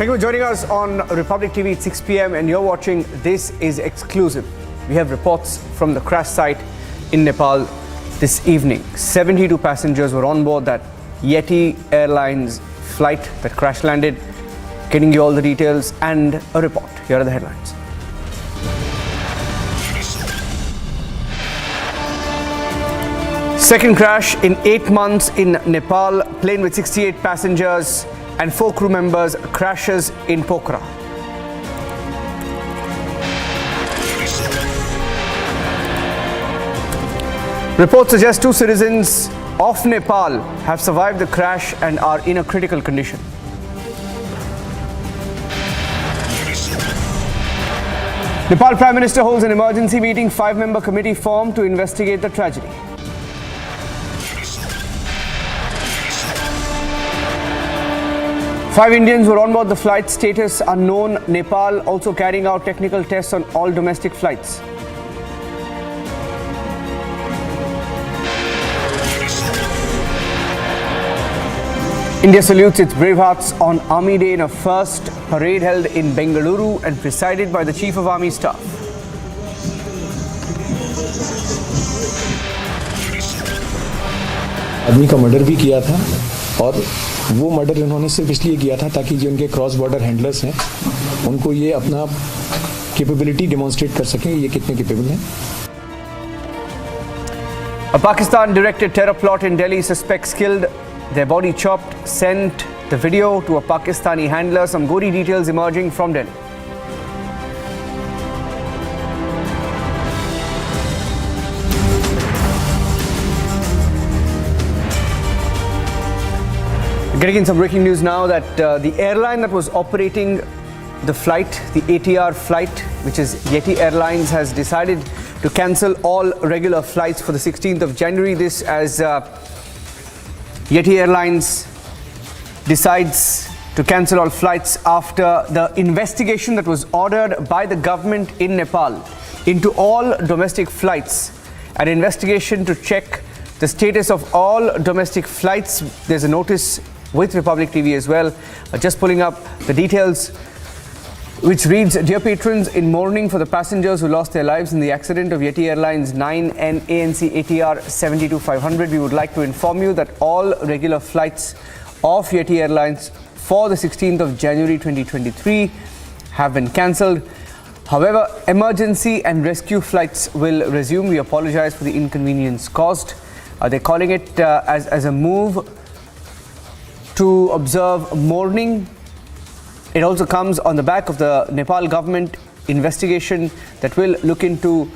Thank you for joining us on Republic TV at 6 p.m. and you're watching This Is Exclusive. We have reports from the crash site in Nepal this evening. 72 passengers were on board that Yeti Airlines flight that crash landed. Getting you all the details and a report. Here are the headlines. Second crash in 8 months in Nepal. Plane with 68 passengers and 4 crew members crashes in Pokhara. Reports suggest 2 citizens of Nepal have survived the crash and are in a critical condition. Nepal Prime Minister holds an emergency meeting. 5-member committee formed to investigate the tragedy. Five Indians were on board the flight, status unknown. Nepal also carrying out technical tests on all domestic flights. India salutes its brave hearts on Army Day in a first parade held in Bengaluru and presided by the Chief of Army Staff. आदमी का murder भी किया था और वो murder इन्होंने सिर्फ इसलिए किया था ताकि जो उनके क्रॉस बॉर्डर हैंडलर्स हैं उनको ये अपना कैपेबिलिटी डेमोन्स्ट्रेट कर सकें ये कितने कैपेबल हैं. A Pakistan-directed terror plot in Delhi, suspects killed, their body chopped, sent the video to a Pakistani handler. Some gory details emerging from Delhi. Getting in some breaking news now that the airline that was operating the flight, the ATR flight, which is Yeti Airlines, has decided to cancel all regular flights for the 16th of January. This as Yeti Airlines decides to cancel all flights after the investigation that was ordered by the government in Nepal into all domestic flights. An investigation to check the status of all domestic flights. There's a notice with Republic TV as well. Just pulling up the details, which reads, Dear patrons, in mourning for the passengers who lost their lives in the accident of Yeti Airlines 9N ANC ATR 72500, we would like to inform you that all regular flights of Yeti Airlines for the 16th of January 2023 have been cancelled. However, emergency and rescue flights will resume. We apologize for the inconvenience caused. They're calling it as a move to observe mourning. It also comes on the back of the Nepal government investigation that will look into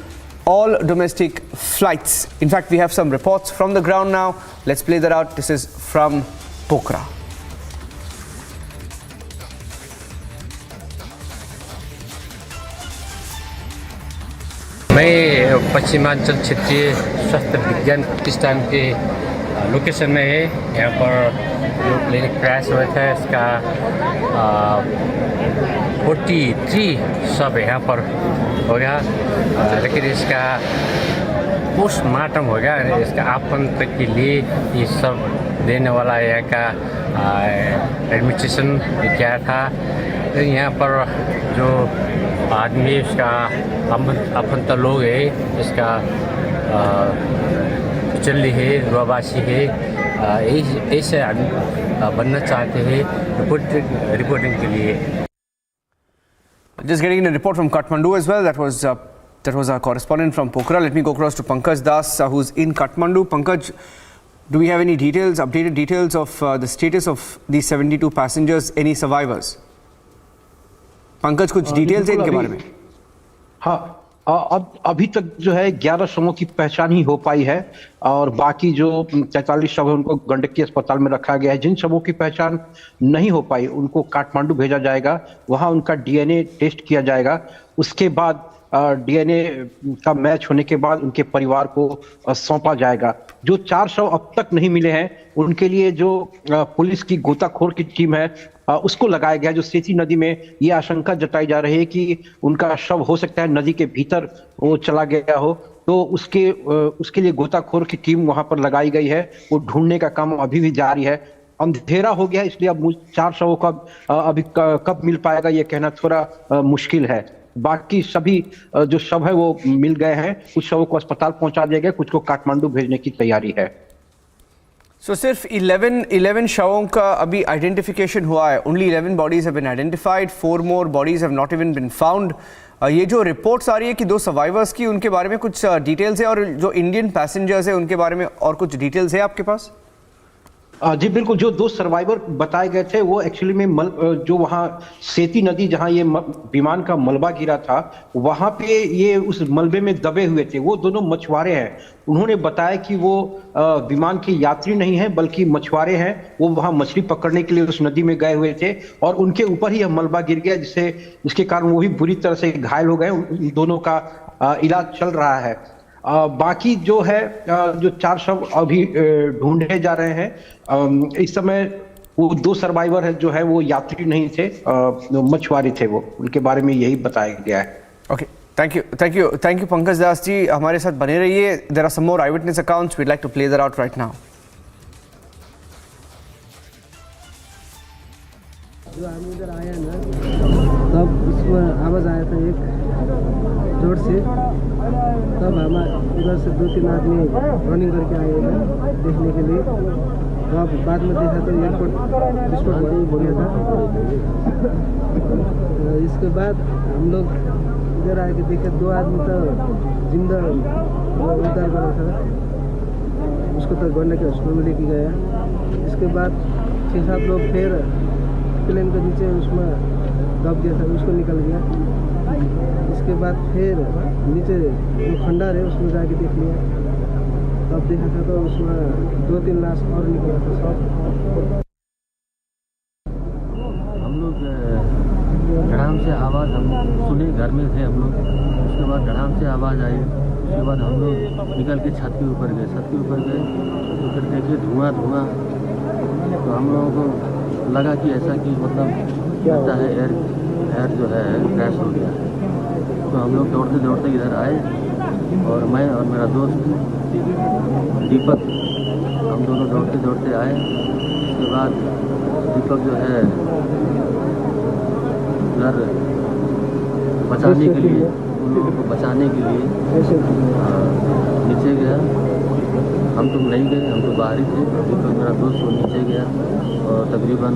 all domestic flights. In fact, we have some reports from the ground now. Let's play that out. This is from Pokhara. मैं पश्चिमांचल क्षेत्रीय स्वास्थ्य विज्ञान प्रतिष्ठान के location में है. यहाँ पर जो प्लेन क्रैश हुआ था इसका 43 सब यहाँ पर हो गया, लेकिन इसका पोस्टमार्टम हो गया. इसका आफंत के लिए ये सब देने वाला यहाँ का एडमिनिस्ट्रेशन किया था. यहाँ पर जो आदमी इसका आफंत लोग है, इसका चल्ली है, रुआबासी है, ऐसे बनना चाहते हैं रिपोर्टिंग के लिए. Just getting a report from Kathmandu as well. That was our correspondent from Pokhara. Let me go across to Pankaj Das, who's in Kathmandu. Pankaj, do we have any details, updated details of the status of these 72 passengers? Any survivors? Pankaj, कुछ details हैं इनके बारे में? हाँ, अभी तक जो है 11 शवों की पहचान ही हो पाई है और बाकी जो 43 शव है उनको गंडकी अस्पताल में रखा गया है. जिन शवों की पहचान नहीं हो पाई उनको काठमांडू भेजा जाएगा, वहां उनका डीएनए टेस्ट किया जाएगा. उसके बाद डीएनए का मैच होने के बाद उनके परिवार को सौंपा जाएगा. जो 4 शव अब तक नहीं मिले हैं उनके लिए जो पुलिस की गोताखोर की टीम है उसको लगाया गया. जो सेती नदी में ये आशंका जताई जा रही है कि उनका शव हो सकता है नदी के भीतर वो चला गया हो, तो उसके लिए गोताखोर की टीम वहां पर लगाई गई है. वो ढूंढने का काम अभी भी जारी है. अंधेरा हो गया है, इसलिए अब 4 शवों का अभी कब मिल पाएगा ये कहना थोड़ा मुश्किल है। बाकी सभी जो शव है वो मिल गए हैं। कुछ शवों को अस्पताल पहुंचा दिया गया, कुछ को काठमांडू भेजने की तैयारी है। सिर्फ 11 शवों का अभी आइडेंटिफिकेशन हुआ है। Only 11 bodies have been identified, 4 more bodies have not even been found. ये जो रिपोर्ट्स आ रही है कि 2 सर्वाइवर्स की, उनके बारे में कुछ डिटेल्स है, और जो इंडियन पैसेंजर्स है उनके बारे में और कुछ डिटेल्स है आपके पास? जी बिल्कुल, जो 2 सर्वाइवर बताए गए थे वो एक्चुअली में जो वहाँ सेती नदी जहाँ ये विमान का मलबा गिरा था वहाँ पे ये उस मलबे में दबे हुए थे। वो दोनों मछुआरे हैं। उन्होंने बताया कि वो विमान के यात्री नहीं हैं बल्कि मछुआरे हैं। वो वहाँ मछली पकड़ने के लिए उस नदी में गए हुए थे और उनके ऊपर ही यह मलबा गिर गया, जिसके कारण वो भी बुरी तरह से घायल हो गए। उन दोनों का इलाज चल रहा है। बाकी जो है जो 4 शव अभी ढूंढे जा रहे हैं। इस समय वो 2 सर्वाइवर है जो है वो यात्री नहीं थे, मछुआरे थे। वो उनके बारे में यही बताया गया है। Okay, thank you Pankaj Das ji, हमारे साथ बने रहिए। There are some more eye witness accounts, we'd like to play that out right now. जो आदमी इधर आया ना तब इसमें आवाज़ आया था एक जोर से, तब हम उधर से 2-3 आदमी रनिंग करके आए इधर देखने के लिए। तो अब बाद में देखा तो एयरपोर्ट विस्फोट हो गया था। इसके बाद हम लोग इधर आके देखे 2 आदमी तो जिंदा उतार बना था, उसको तो गंडक के हॉस्पिटल में लेके गया। इसके बाद 6-7 लोग फिर प्लेन के नीचे उसमें दब गया था, उसको निकल गया। इसके बाद फिर नीचे जो खंडर है उसमें जाके देख लिया, तब देखा था तो उसमें 2-3 लाश और निकला था सब। हम लोग धड़ाम से आवाज़ हम सुने, घर में थे हम लोग। उसके बाद धड़ाम से आवाज़ आई, उसके बाद हम लोग निकल के छत के ऊपर गए। तो फिर देखे धुआं। तो हम लोगों को लगा कि ऐसा कि मतलब लगता है एयर जो है क्रैश हो गया। तो हम लोग दौड़ते इधर आए और मैं और मेरा दोस्त दीपक, हम दोनों दौड़ते आए। उसके बाद दीपक जो है उधर बचाने के लिए, उन लोगों को बचाने के लिए नीचे गया। हम तो नहीं गए, हम तो बाहर ही थे। दीपक मेरा दोस्त वो नीचे गया और तकरीबन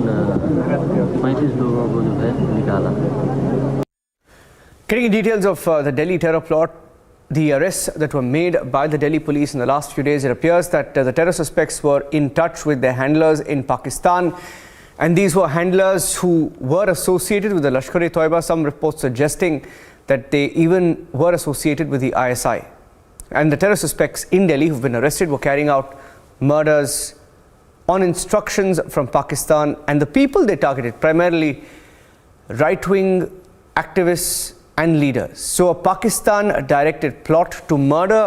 35 लोगों को जो है निकाला। Getting details of the Delhi terror plot, the arrests that were made by the Delhi police in the last few days, it appears that the terror suspects were in touch with their handlers in Pakistan, and these were handlers who were associated with the Lashkar-e-Toiba, some reports suggesting that they even were associated with the ISI. And the terror suspects in Delhi who've been arrested were carrying out murders on instructions from Pakistan, and the people they targeted, primarily right-wing activists and leaders. So a Pakistan-directed plot to murder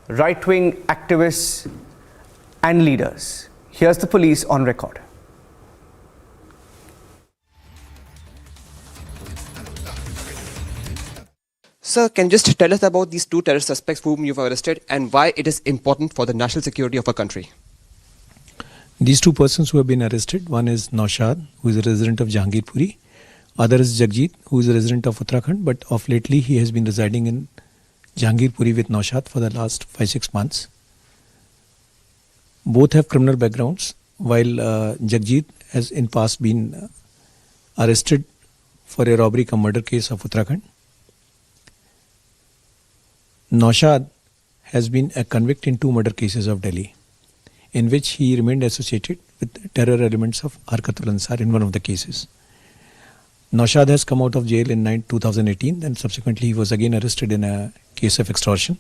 right-wing activists and leaders. Here's the police on record. Sir, can you just tell us about these 2 terror suspects whom you've arrested and why it is important for the national security of our country? These 2 persons who have been arrested, one is Naushad, who is a resident of Jahangirpuri. Other is Jagjit, who is a resident of Uttarakhand, but of lately he has been residing in Jahangirpuri with Naushad for the last 5-6 months. Both have criminal backgrounds, while Jagjit has in past been arrested for a robbery cum murder case of Uttarakhand. Naushad has been a convict in 2 murder cases of Delhi, in which he remained associated with terror elements of Harkatul Ansar in one of the cases. Naushad has come out of jail in 2018, and subsequently he was again arrested in a case of extortion.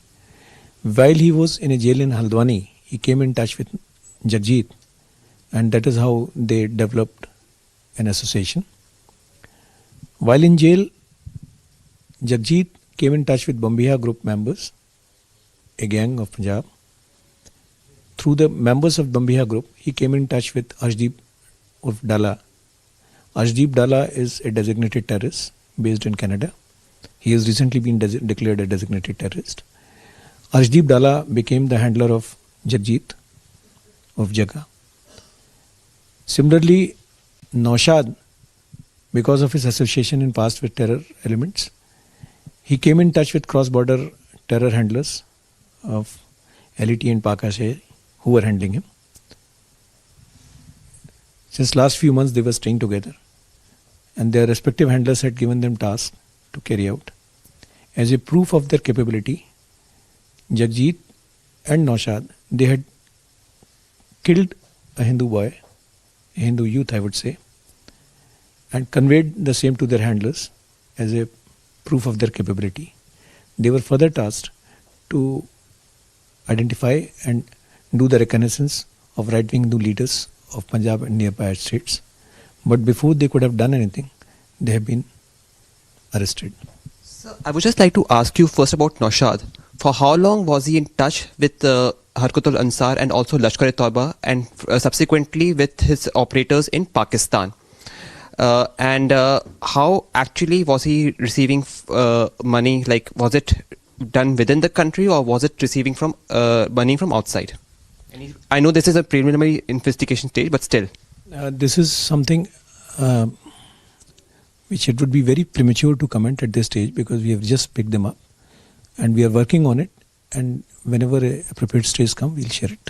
While he was in a jail in Haldwani, he came in touch with Jagjit, and that is how they developed an association. While in jail, Jagjit came in touch with Bambiha group members, a gang of Punjab. Through the members of Bambiha group, he came in touch with Ashdeep of Dala. Ashdeep Dala is a designated terrorist based in Canada. He has recently been declared a designated terrorist. Ashdeep Dala became the handler of Jagjit, of Jaga. Similarly, Naushad, because of his association in past with terror elements, he came in touch with cross-border terror handlers of LET and Pakashe who were handling him. Since last few months they were staying together and their respective handlers had given them tasks to carry out. As a proof of their capability, Jagjit and Naushad, they had killed a Hindu boy, a Hindu youth I would say, and conveyed the same to their handlers as a proof of their capability. They were further tasked to identify and do the reconnaissance of right-wing Hindu leaders of Punjab and nearby states. But before they could have done anything, they have been arrested. So I would just like to ask you first about Naushad. For how long was he in touch with Harkatul Ansar and also Lashkar-e-Taiba and subsequently with his operators in Pakistan? And how actually was he receiving money? Like, was it done within the country or was it receiving from money from outside? I know this is a preliminary investigation stage, but still. This is something which it would be very premature to comment at this stage because we have just picked them up and we are working on it, and whenever a appropriate stage comes, we'll share it.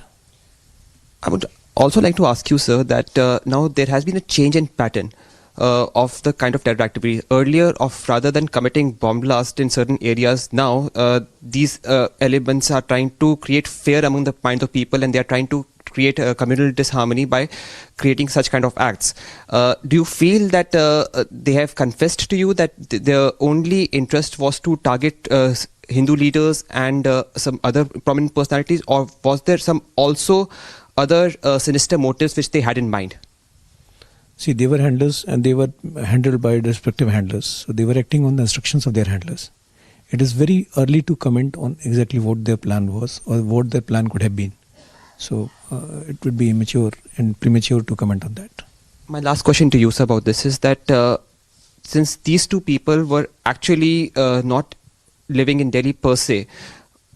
I would also like to ask you, sir, that now there has been a change in pattern of the kind of terror activity. Earlier, rather than committing bomb blast in certain areas, now these elements are trying to create fear among the minds of people, and they are trying to create a communal disharmony by creating such kind of acts. Do you feel that they have confessed to you that their only interest was to target Hindu leaders and some other prominent personalities, or was there some also other sinister motives which they had in mind? See, they were handlers and they were handled by respective handlers. So they were acting on the instructions of their handlers. It is very early to comment on exactly what their plan was or what their plan could have been. So it would be immature and premature to comment on that. My last question to you, sir, about this is that since these two people were actually not living in Delhi per se,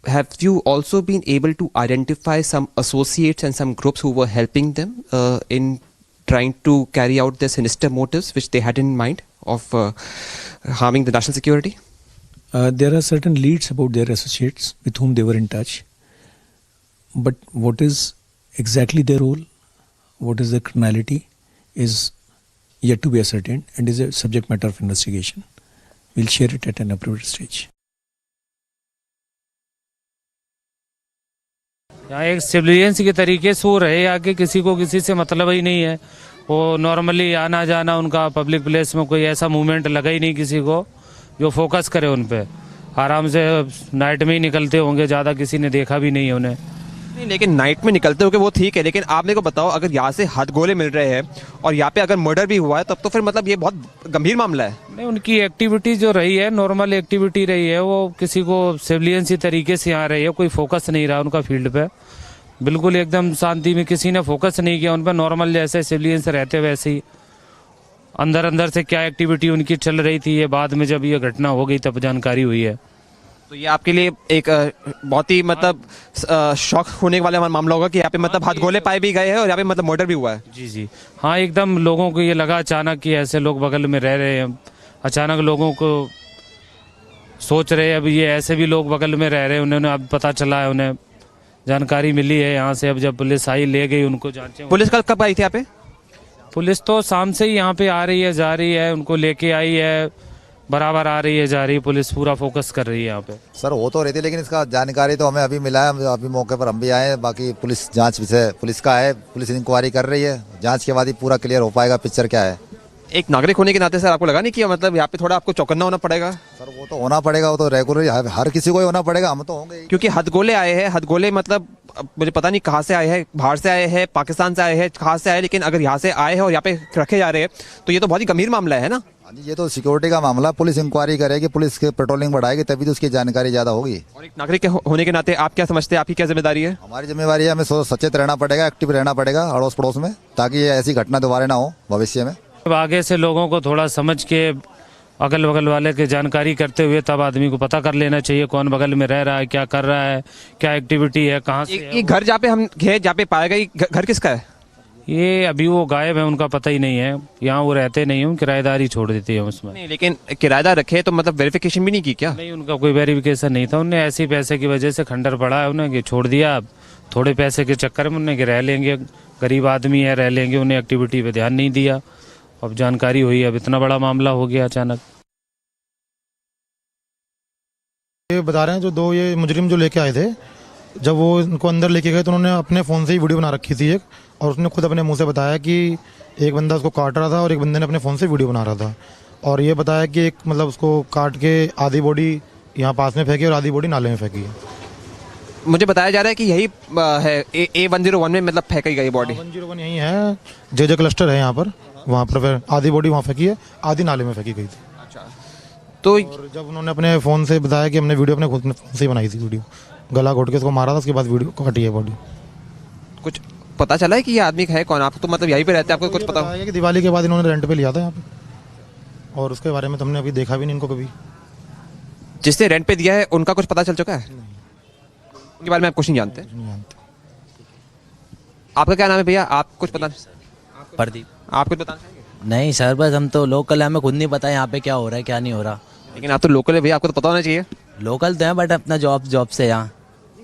have you also been able to identify some associates and some groups who were helping them in trying to carry out their sinister motives which they had in mind of harming the national security? There are certain leads about their associates with whom they were in touch. But what is exactly their role, what is their criminality, is yet to be ascertained and is a subject matter of investigation. We'll share it at an appropriate stage. यहाँ एक civilians के तरीके से वो रहे, आगे किसी को किसी से मतलब ही नहीं है। वो नॉर्मली आना जाना उनका पब्लिक प्लेस में कोई ऐसा मूवमेंट लगा ही नहीं किसी को जो फोकस करे उन पे। आराम से नाइट में ही निकलते होंगे, ज़्यादा किसी ने देखा भी नहीं है उन्हें। नहीं, लेकिन नाइट में निकलते होंगे वो ठीक है, लेकिन आप मेरे को बताओ, अगर यहाँ से हथगोले मिल रहे हैं और यहाँ पे अगर मर्डर भी हुआ है तब तो फिर मतलब ये बहुत गंभीर मामला है। नहीं, उनकी एक्टिविटी जो रही है नॉर्मल एक्टिविटी रही है, वो किसी को सिविलियंस तरीके से यहाँ रही है, कोई फोकस नहीं रहा उनका फील्ड पे, बिल्कुल एकदम शांति में किसी ने फोकस नहीं किया उन पर। नॉर्मल जैसे सिविलियंस रहते वैसे ही अंदर अंदर से क्या एक्टिविटी उनकी चल रही थी, ये बाद में जब ये घटना हो गई तब जानकारी हुई है। तो ये आपके लिए एक बहुत ही मतलब शॉक होने वाला मामला होगा कि यहाँ पे मतलब हथगोले पाए भी गए हैं और यहाँ पे मतलब मर्डर भी हुआ है। जी जी हाँ, एकदम लोगों को ये लगा अचानक कि ऐसे लोग बगल में रह रहे हैं, अचानक लोगों को सोच रहे हैं अब ये ऐसे भी लोग बगल में रह रहे हैं, उन्होंने अब पता चला है, उन्हें जानकारी मिली है यहाँ से। अब जब पुलिस आई ले गई उनको जांचे। पुलिस कब आई थी यहाँ पे? पुलिस तो शाम से ही यहाँ पे आ रही है, जा रही है, उनको लेके आई है, बराबर आ रही है जा रही है, पुलिस पूरा फोकस कर रही है यहाँ पे। सर हो तो रही थी, लेकिन इसका जानकारी तो हमें अभी मिला है, अभी मौके पर हम भी आए हैं। बाकी पुलिस जांच विषय पुलिस का है, पुलिस इंक्वायरी कर रही है, जांच के बाद ही पूरा क्लियर हो पाएगा पिक्चर क्या है। एक नागरिक होने के नाते सर आपको लगा नहीं कि मतलब यहाँ पे थोड़ा आपको चौकन्ना होना पड़ेगा? सर वो तो होना पड़ेगा, वो तो रेगुलर हर किसी को ही होना पड़ेगा, हम तो होंगे। क्योंकि हथगोले आए हैं, हथगोले मतलब मुझे पता नहीं कहाँ से आए हैं, बाहर से आए हैं, पाकिस्तान से आए हैं, कहाँ से आए, लेकिन अगर यहाँ से आए हैं और यहाँ पे रखे जा रहे हैं तो ये तो बहुत ही गंभीर मामला है ना। ये तो सिक्योरिटी का मामला, पुलिस इंक्वायरी करेगी, पुलिस की पेट्रोलिंग बढ़ाएगी, तभी तो उसकी जानकारी ज्यादा होगी। और एक नागरिक होने के नाते आप क्या समझते हैं, आपकी क्या जिम्मेदारी है? हमारी जिम्मेवारी है, हमें सचेत रहना पड़ेगा, एक्टिव रहना पड़ेगा अड़ोस पड़ोस में, ताकि ये ऐसी घटना दोबारा ना हो भविष्य में। अब आगे से लोगों को थोड़ा समझ के अगल बगल वाले की जानकारी करते हुए तब आदमी को पता कर लेना चाहिए कौन बगल में रह रहा है, क्या कर रहा है, क्या एक्टिविटी है, कहाँ से है। ये घर जहाँ पे हम जहाँ पे पाया गया, घर किसका है? ये अभी वो गायब है, उनका पता ही नहीं है। यहाँ वो रहते नहीं हैं, किराएदार ही छोड़ देते हैं उसमें। नहीं, लेकिन किराएदार रखे तो मतलब वेरिफिकेशन भी नहीं की क्या? नहीं, उनका कोई वेरिफिकेशन नहीं था। उन्हें ऐसे ही पैसे की वजह से खंडर पड़ा है, उन्हें छोड़ दिया। अब थोड़े पैसे के चक्कर में उन्हें कि रह लेंगे, गरीब आदमी है, रह लेंगे, उन्हें एक्टिविटी पे ध्यान नहीं दिया। अब जानकारी हुई, अब इतना बड़ा मामला हो गया अचानक। ये बता रहे हैं जो दो ये मुजरिम जो लेके आए थे, जब वो इनको अंदर लेके गए तो उन्होंने अपने फ़ोन से ही वीडियो बना रखी थी एक, और उसने खुद अपने मुंह से बताया कि एक बंदा उसको काट रहा था और एक बंदे ने अपने फ़ोन से वीडियो बना रहा था, और ये बताया कि एक मतलब उसको काट के आधी बॉडी यहाँ पास में फेंकी और आधी बॉडी नाले में फेंकी है। मुझे बताया जा रहा है कि यही है A101 में मतलब फेंकी गई बॉडी। 101 यही है, जे क्लस्टर है यहाँ पर, वहाँ पर फिर आधी बॉडी वहाँ फेंकी है, आधी नाले में फेंकी गई थी। अच्छा, तो और जब उन्होंने अपने फ़ोन से बताया कि हमने वीडियो अपने खुद फ़ोन से ही बनाई थी, वीडियो गला घोट के उसको मारा था, उसके बाद वीडियो काटी है बॉडी। कुछ पता चला है कि ये आदमी है कौन? आप तो मतलब यहीं पे रहते हैं, आपको कुछ पता है कि दिवाली के बाद इन्होंने रेंट पे लिया था यहाँ पे, और उसके बारे में तो हमने अभी देखा भी नहीं इनको कभी। जिसने रेंट पे दिया है उनका कुछ पता चल चुका है? उनके बारे में आप कुछ नहीं जानते? आपका क्या नाम है भैया? आप कुछ पता? प्रदीप। आप कुछ बताना चाहेंगे? नहीं सर, बस हम तो लोकल है, हमें खुद नहीं पता यहाँ पे क्या हो रहा है क्या नहीं हो रहा। लेकिन आप तो लोकल है भैया, आपको तो पता होना चाहिए। लोकल तो है बट अपना जॉब से यहाँ।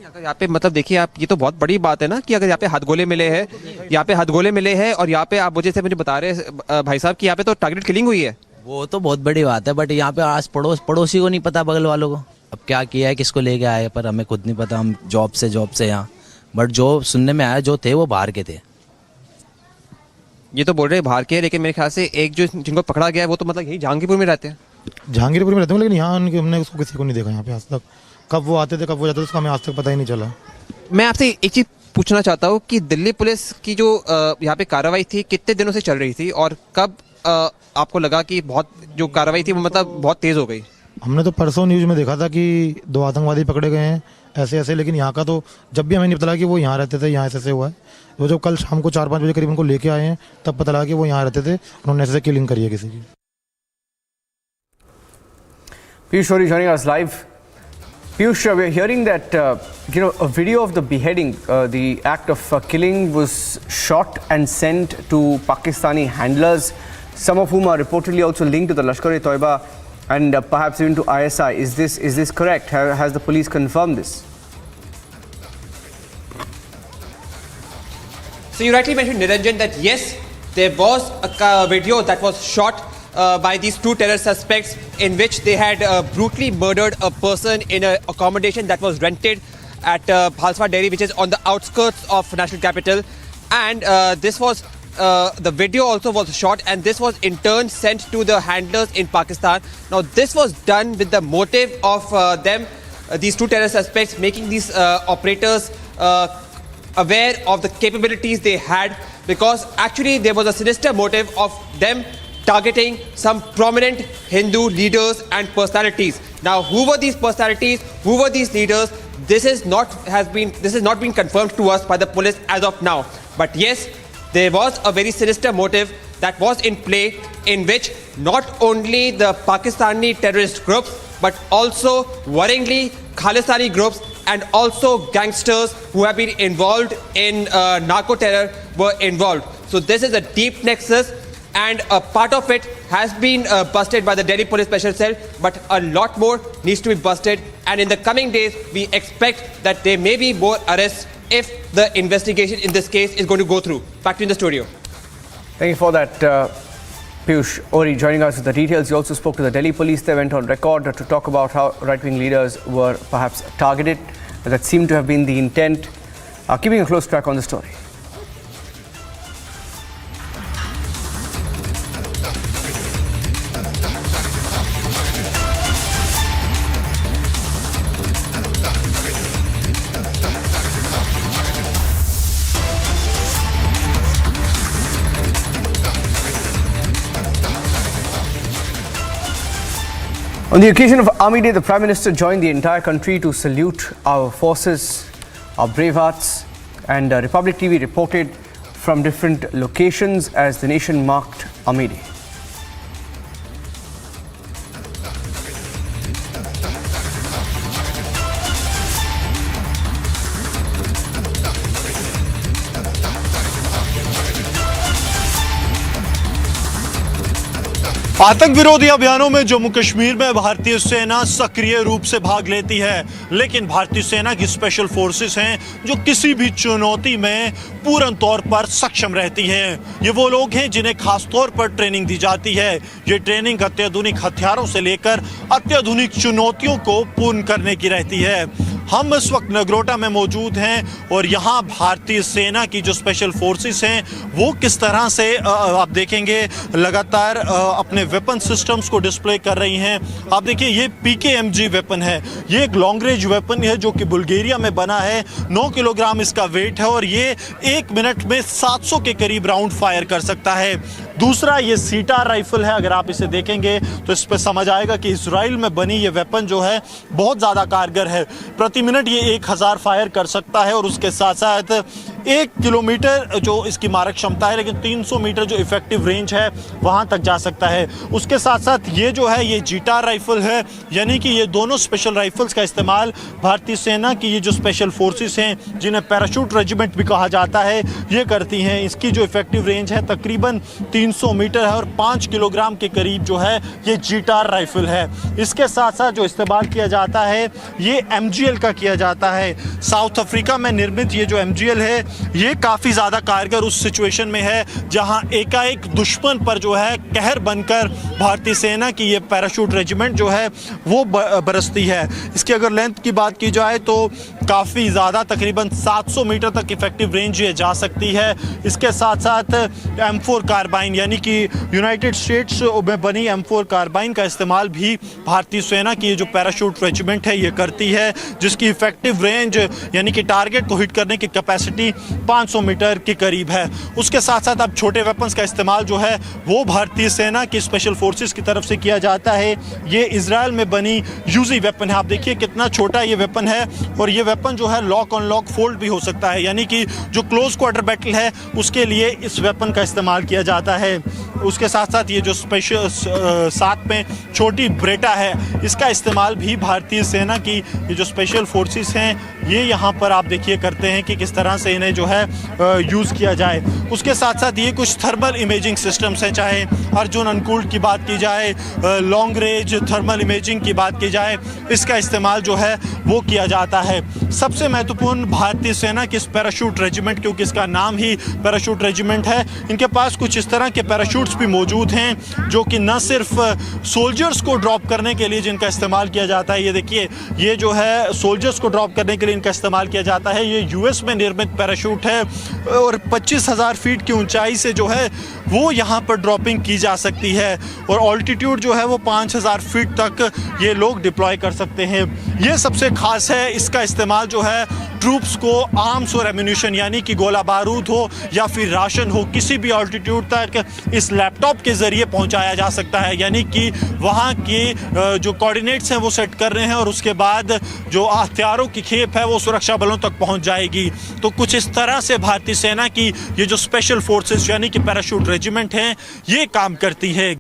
अगर यहाँ पे मतलब देखिए आप, ये तो बहुत बड़ी बात है ना कि अगर यहाँ पे हथगोले मिले हैं, यहाँ पे हथगोले मिले हैं, और यहाँ पे आप मुझे बता रहे हैं भाई साहब कि यहाँ पे तो टारगेट किलिंग हुई है। वो तो बहुत बड़ी बात है, बट यहाँ पे आस पड़ोसी को नहीं पता, बगल वालों को अब क्या किया है, किसको लेके आए, पर हमें खुद नहीं पता। हम जॉब से यहाँ, बट जो सुनने में आया जो थे वो बाहर के थे। ये तो बोल रहे हैं बाहर के, लेकिन मेरे ख्याल से एक जो जिनको पकड़ा गया है वो तो मतलब यही जहांगीरपुर में रहते हैं। जहांगीरपुर में रहते हैं, लेकिन यहाँ हमने उसको किसी को नहीं देखा यहाँ पे आज तक। कब वो आते थे कब वो जाते थे उसका हमें आज तक पता ही नहीं चला। मैं आपसे एक चीज़ पूछना चाहता हूँ कि दिल्ली पुलिस की जो यहाँ पे कार्रवाई थी कितने दिनों से चल रही थी, और कब आपको लगा कि बहुत जो कार्रवाई थी वो मतलब बहुत तेज़ हो गई? हमने तो परसों न्यूज़ में देखा था कि 2 आतंकवादी पकड़े गए हैं ऐसे ऐसे, लेकिन यहाँ का तो जब भी हमें नहीं पता लगा कि वो यहाँ रहते थे, यहाँ ऐसे हुआ है। वो जब कल शाम को 4-5 बजे करीब उनको लेके आए हैं तब पता लगा कि वो यहाँ रहते थे, उन्होंने ऐसे किलिंग करी है किसी की। Piyush joining us live. Piyush, we're hearing that a video of the beheading, the act of killing, was shot and sent to Pakistani handlers, some of whom are reportedly also linked to the Lashkar-e-Toiba and perhaps even to ISI. Is this correct? Has the police confirmed this? So you rightly mentioned, Niranjan, that yes, there was a video that was shot by these two terror suspects in which they had brutally murdered a person in an accommodation that was rented at Bhalswa Dairy, which is on the outskirts of national capital. And this was the video also was shot, and this was in turn sent to the handlers in Pakistan. Now this was done with the motive of these two terror suspects, making these operators aware of the capabilities they had, because actually there was a sinister motive of them targeting some prominent Hindu leaders and personalities. Now, who were these personalities? Who were these leaders? This has not been confirmed to us by the police as of now. But yes, there was a very sinister motive that was in play, in which not only the Pakistani terrorist groups, but also worryingly Khalistani groups and also gangsters who have been involved in narco terror were involved. So this is a deep nexus, and a part of it has been busted by the Delhi Police Special Cell, but a lot more needs to be busted. And in the coming days, we expect that there may be more arrests if the investigation in this case is going to go through. Back to you in the studio. Thank you for that, Piyush. Ori joining us with the details. You also spoke to the Delhi police. They went on record to talk about how right-wing leaders were perhaps targeted. That seemed to have been the intent. Keeping a close track on the story. On the occasion of Army Day, the Prime Minister joined the entire country to salute our forces, our brave hearts, and Republic TV reported from different locations as the nation marked Army Day. आतंक विरोधी अभियानों में जम्मू कश्मीर में भारतीय सेना सक्रिय रूप से भाग लेती है, लेकिन भारतीय सेना की स्पेशल फोर्सेस हैं जो किसी भी चुनौती में पूर्ण तौर पर सक्षम रहती हैं। ये वो लोग हैं जिन्हें खास तौर पर ट्रेनिंग दी जाती है। ये ट्रेनिंग अत्याधुनिक हथियारों से लेकर अत्याधुनिक चुनौतियों को पूर्ण करने की रहती है। हम इस वक्त नगरोटा में मौजूद हैं और यहाँ भारतीय सेना की जो स्पेशल फोर्सेस हैं वो किस तरह से आप देखेंगे लगातार अपने वेपन सिस्टम्स को डिस्प्ले कर रही हैं। आप देखिए ये PKMG वेपन है, ये एक लॉन्ग रेंज वेपन है जो कि बुल्गारिया में बना है। 9 किलोग्राम इसका वेट है और ये 1 मिनट में 700 के करीब राउंड फायर कर सकता है। दूसरा ये सीटार राइफल है, अगर आप इसे देखेंगे तो इस पर समझ आएगा कि इजराइल में बनी ये वेपन जो है बहुत ज़्यादा कारगर है। प्रति मिनट ये 1000 फायर कर सकता है और उसके साथ साथ 1 किलोमीटर जो इसकी मारक क्षमता है, लेकिन 300 मीटर जो इफेक्टिव रेंज है वहाँ तक जा सकता है। उसके साथ साथ ये जो है ये जीटार राइफल है, यानी कि ये दोनों स्पेशल राइफल्स का इस्तेमाल भारतीय सेना की ये जो स्पेशल फोर्सेस हैं जिन्हें पैराशूट रेजिमेंट भी कहा जाता है ये करती हैं। इसकी जो इफेक्टिव रेंज है तकरीबन 300 मीटर है और 5 किलोग्राम के करीब जो है ये जीटार राइफल है। इसके साथ साथ जो इस्तेमाल किया जाता है ये MGL का किया जाता है। साउथ अफ्रीका में निर्मित ये जो MGL है ये काफ़ी ज़्यादा कारगर उस सिचुएशन में है जहां एकाएक दुश्मन पर जो है कहर बनकर भारतीय सेना की ये पैराशूट रेजिमेंट जो है वो बरसती है। इसकी अगर लेंथ की बात की जाए तो काफ़ी ज़्यादा तकरीबन 700 मीटर तक इफेक्टिव रेंज ये जा सकती है। इसके साथ साथ M4 कार्बाइन यानी कि यूनाइटेड स्टेट्स में बनी M4 कार्बाइन का इस्तेमाल भी भारतीय सेना की जो पैराशूट रेजिमेंट है ये करती है, जिसकी इफेक्टिव रेंज यानी कि टारगेट को हिट करने की कैपेसिटी 500 मीटर के करीब है। उसके साथ साथ अब छोटे वेपन्स का इस्तेमाल जो है वो भारतीय सेना की स्पेशल फोर्सेस की तरफ से किया जाता है। ये इजराइल में बनी UZ वेपन है। आप देखिए कितना छोटा ये वेपन है और ये वेपन जो है लॉक ऑन लॉक फोल्ड भी हो सकता है, यानी कि जो क्लोज क्वार्टर बैटल है उसके लिए इस वेपन का इस्तेमाल किया जाता है। उसके साथ साथ ये जो स्पेशल साथ में छोटी ब्रेटा है इसका इस्तेमाल भी भारतीय सेना की ये जो स्पेशल फोर्सेस हैं ये यहाँ पर आप देखिए करते हैं कि किस तरह से इन्हें जो है यूज़ किया जाए। उसके साथ साथ ये कुछ थर्मल इमेजिंग सिस्टम्स हैं, चाहे अर्जुन अनकूल्ड की बात की जाए, लॉन्ग रेंज थर्मल इमेजिंग की बात की जाए, इसका इस्तेमाल जो है वो किया जाता है। सबसे महत्वपूर्ण भारतीय सेना की पैराशूट रेजिमेंट, क्योंकि इसका नाम ही पैराशूट रेजिमेंट है, इनके पास कुछ इस तरह के पैराशूट्स भी मौजूद हैं जो कि न सिर्फ सोल्जर्स को ड्रॉप करने के लिए जिनका इस्तेमाल किया जाता है, ये देखिए ये जो है सोल्जर्स को ड्रॉप करने के लिए इनका इस्तेमाल किया जाता है। ये US में निर्मित पैराशूट है और 25,000 फीट की ऊंचाई से जो है वो यहाँ पर ड्रॉपिंग की जा सकती है और ऑल्टीट्यूड जो है वो 5,000 फीट तक ये लोग डिप्लॉय कर सकते हैं। ये सबसे खास है, इसका इस्तेमाल जो है ट्रूप्स को आर्म्स और एम्यूनिशन यानी कि गोला बारूद हो या फिर राशन हो किसी भी ऑल्टीट्यूड तक इस लैपटॉप के ज़रिए पहुंचाया जा सकता है, यानी कि वहां के जो कोऑर्डिनेट्स हैं वो सेट कर रहे हैं और उसके बाद जो हथियारों की खेप है वो सुरक्षा बलों तक पहुंच जाएगी। तो कुछ इस तरह से भारतीय सेना की ये जो स्पेशल फोर्सेस यानी कि पैराशूट रेजिमेंट हैं ये काम करती है।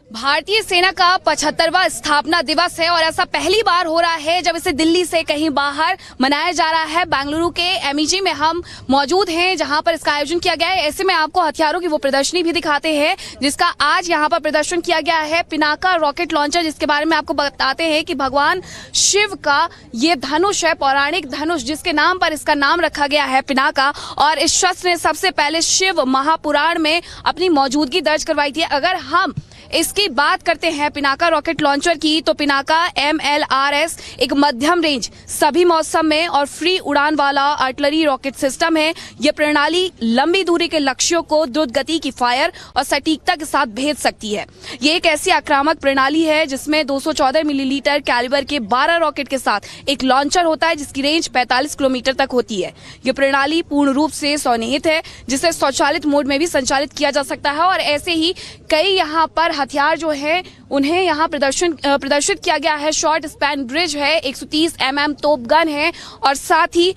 भारतीय सेना का 75वां स्थापना दिवस है और ऐसा पहली बार हो रहा है जब इसे दिल्ली से कहीं बाहर मनाया जा रहा है। बेंगलुरु के MEG में हम मौजूद हैं जहां पर इसका आयोजन किया गया है। ऐसे में आपको हथियारों की वो प्रदर्शनी भी दिखाते हैं जिसका आज यहां पर प्रदर्शन किया गया है। पिनाका रॉकेट लॉन्चर, जिसके बारे में आपको बताते हैं कि भगवान शिव का ये धनुष है, पौराणिक धनुष, जिसके नाम पर इसका नाम रखा गया है पिनाका। और इस शस्त्र ने सबसे पहले शिव महापुराण में अपनी मौजूदगी दर्ज करवाई थी। अगर हम इसकी बात करते हैं पिनाका रॉकेट लॉन्चर की, तो पिनाका MLRS एक मध्यम रेंज, सभी मौसम में और फ्री उड़ान वाला आर्टिलरी रॉकेट सिस्टम है। यह प्रणाली लंबी दूरी के लक्ष्यों को द्रुत गति की फायर और सटीकता के साथ भेज सकती है। ये एक ऐसी आक्रामक प्रणाली है जिसमें 214 मिलीलीटर कैलिबर के 12 रॉकेट के साथ एक लॉन्चर होता है जिसकी रेंज 45 किलोमीटर तक होती है। यह प्रणाली पूर्ण रूप से स्वनिहित है जिसे स्वचालित मोड में भी संचालित किया जा सकता है और ऐसे ही कई यहाँ पर हथियार जो है उन्हें यहाँ प्रदर्शित किया गया है। शॉर्ट स्पैन ब्रिज है, 130 mm तोप गन है और साथ ही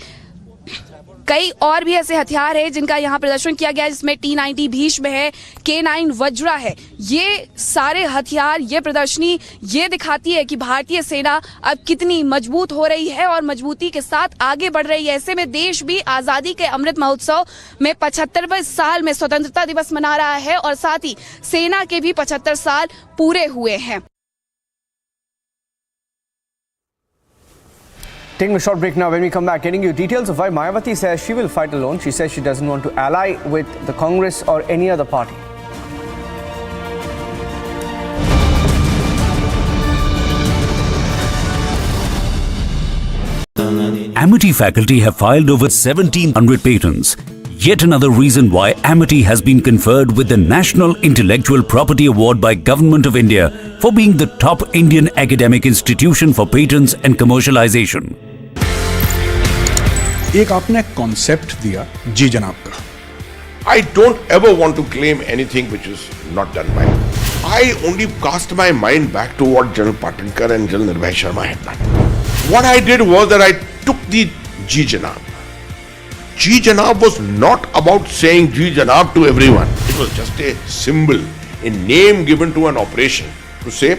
कई और भी ऐसे हथियार है जिनका यहाँ प्रदर्शन किया गया है, जिसमें T-90 भीष्म है, K9 वज्रा है। ये सारे हथियार, ये प्रदर्शनी ये दिखाती है कि भारतीय सेना अब कितनी मजबूत हो रही है और मजबूती के साथ आगे बढ़ रही है। ऐसे में देश भी आज़ादी के अमृत महोत्सव में 75वें साल में स्वतंत्रता दिवस मना रहा है और साथ ही सेना के भी 75 साल पूरे हुए हैं। Taking a short break now. When we come back, getting you details of why Mayawati says she will fight alone. She says she doesn't want to ally with the Congress or any other party. Amity faculty have filed over 1,700 patents. Yet another reason why Amity has been conferred with the National Intellectual Property Award by Government of India for being the top Indian academic institution for patents and commercialization. एक आपने concept दिया जी जनाब का. I don't ever want to claim anything which is not done by me. I only cast my mind back to what General Patinkar and General Nirbhay Sharma had done. What I did was that I took the Ji Janab. Ji Janab was not about saying Ji Janab to everyone. It was just a symbol, a name given to an operation to say,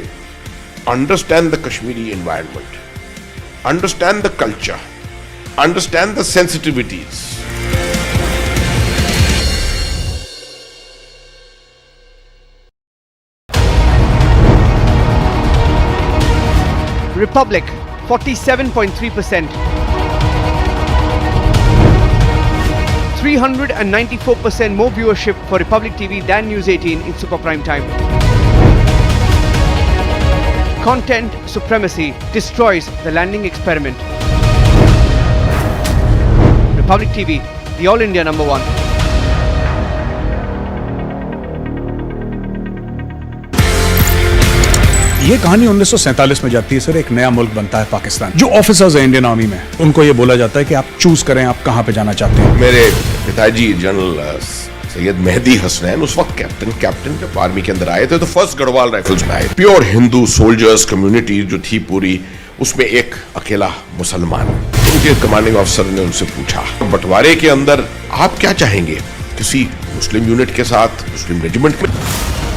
understand the Kashmiri environment, understand the culture, understand the sensitivities. Republic, 47.3%. 394% more viewership for Republic TV than News 18 in super prime time. Content supremacy destroys the landing experiment. Republic TV, the All India number one. ये कहानी 1947 में जाती है sir. एक नया मुल्क बनता है पाकिस्तान. जो ऑफिसर्स हैं इंडियन आर्मी में, उनको ये बोला जाता है कि आप चूज करें आप कहां पे जाना चाहते हैं. मेरे पिताजी जनरल सैयद मेहदी हसनैन उस वक्त कैप्टन जब आर्मी के अंदर आए थे तो फर्स्ट गढ़वाल राइफल्स में आए. प्योर हिंदू सोल्जर्स कम्युनिटी जो थी पूरी, उसमें एक अकेला मुसलमान. उनके कमांडिंग ऑफिसर ने उनसे पूछा, बंटवारे के अंदर आप क्या चाहेंगे, किसी मुस्लिम यूनिट के साथ, मुस्लिम रेजिमेंट में?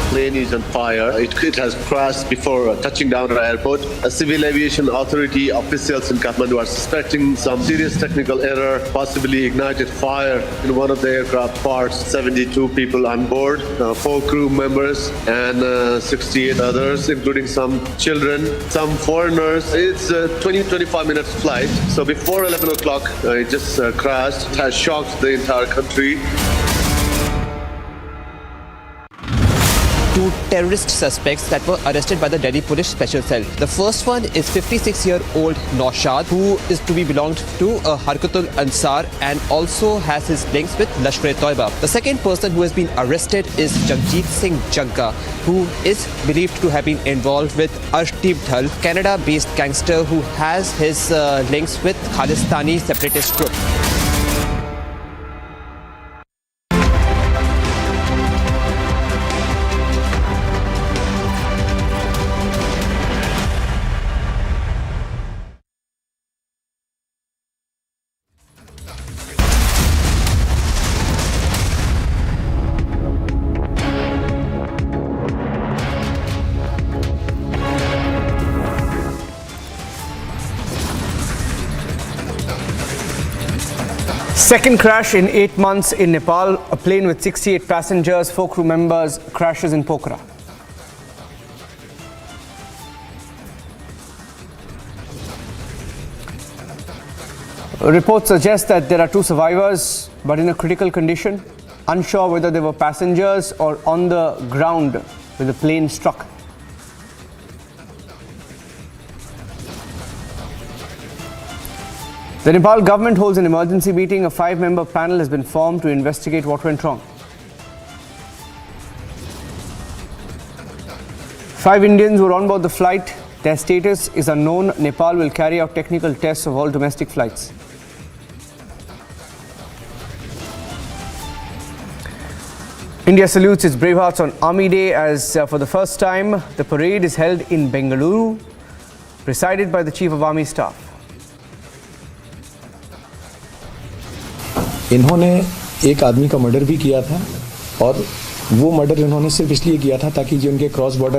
Plane is on fire. It has crashed before touching down at our airport. A civil aviation authority officials in Kathmandu are suspecting some serious technical error, possibly ignited fire in one of the aircraft parts. 72 people on board, 4 crew members and 68 others, including some children, some foreigners. It's a 20-25 minutes flight. So before 11 o'clock, it just crashed. It has shocked the entire country. Two terrorist suspects that were arrested by the Delhi Police Special Cell. The first one is 56-year-old Naushad, who is to be belonged to Harkatul Ansar and also has his links with Lashkar-e-Toiba. The second person who has been arrested is Jagjit Singh Jagga, who is believed to have been involved with Arshdeep Dhal, Canada-based gangster who has his links with Khalistani separatist group. Second crash in 8 months in Nepal. A plane with 68 passengers, 4 crew members crashes in Pokhara. Reports suggest that there are 2 survivors, but in a critical condition, unsure whether they were passengers or on the ground when the plane struck. The Nepal government holds an emergency meeting. A 5-member panel has been formed to investigate what went wrong. 5 Indians were on board the flight. Their status is unknown. Nepal will carry out technical tests of all domestic flights. India salutes its brave hearts on Army Day as for the first time the parade is held in Bengaluru, presided by the Chief of Army Staff. इन्होंने एक आदमी का murder भी किया था और वो murder इन्होंने सिर्फ इसलिए किया था ताकि जो उनके क्रॉस बॉर्डर